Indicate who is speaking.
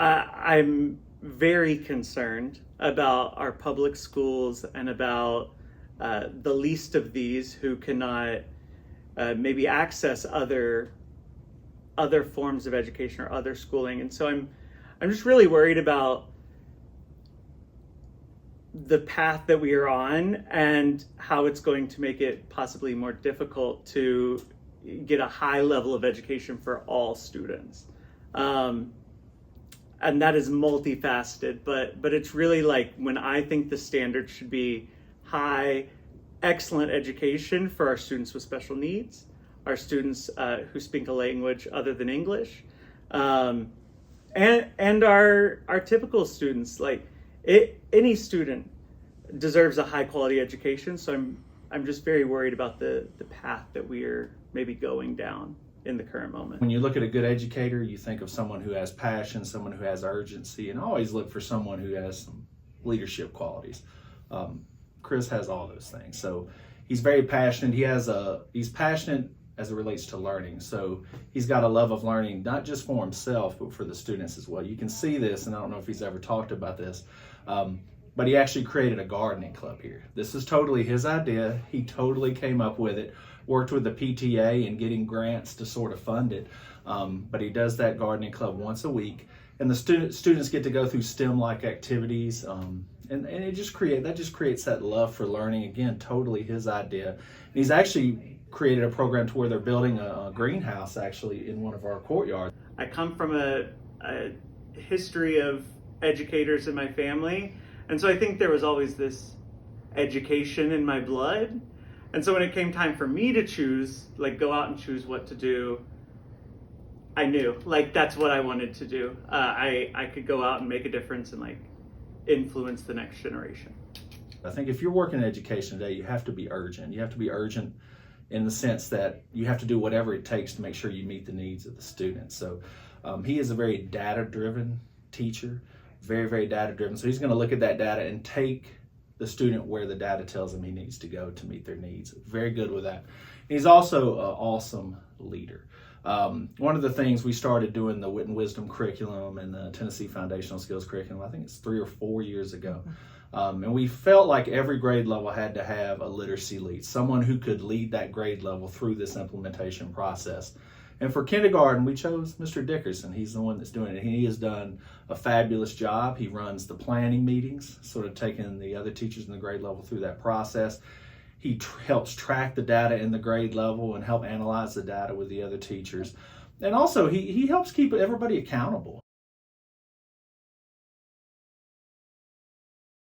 Speaker 1: I'm very concerned about our public schools and about the least of these who cannot maybe access other forms of education or other schooling. And so I'm just really worried about the path that we are on and how it's going to make it possibly more difficult to get a high level of education for all students. And that is multifaceted, but it's really like when I think the standard should be high, excellent education for our students with special needs, our students who speak a language other than English, and our typical students. Like any student deserves a high quality education. So I'm just very worried about the path that we are maybe going down in the current moment.
Speaker 2: When you look at a good educator, you think of someone who has passion, someone who has urgency, and always look for someone who has some leadership qualities. Chris has all those things. So he's very passionate. He's passionate as it relates to learning. So he's got a love of learning, not just for himself, but for the students as well. You can see this, and I don't know if he's ever talked about this, but he actually created a gardening club here. This is totally his idea. He totally came up with it, worked with the PTA and getting grants to sort of fund it. But he does that gardening club once a week, and the students get to go through STEM-like activities, and it just creates that love for learning. Again, totally his idea. And he's actually created a program to where they're building a greenhouse actually in one of our courtyards.
Speaker 1: I come from a history of educators in my family, and so I think there was always this education in my blood. And so when it came time for me to choose, like go out and choose what to do, I knew like that's what I wanted to do. I could go out and make a difference and like influence the next generation.
Speaker 2: I think if you're working in education today, you have to be urgent. You have to be urgent in the sense that you have to do whatever it takes to make sure you meet the needs of the students. So he is a very data-driven teacher, very, very data-driven. So he's going to look at that data and take the student where the data tells him he needs to go to meet their needs. Very good with that. He's also an awesome leader. One of the things we started doing the Wit and Wisdom curriculum and the Tennessee Foundational Skills curriculum, I think it's 3 or 4 years ago. And we felt like every grade level had to have a literacy lead, someone who could lead that grade level through this implementation process. And for kindergarten, we chose Mr. Dickerson. He's the one that's doing it. He has done a fabulous job. He runs the planning meetings, sort of taking the other teachers in the grade level through that process. He helps track the data in the grade level and help analyze the data with the other teachers. And also, he helps keep everybody accountable.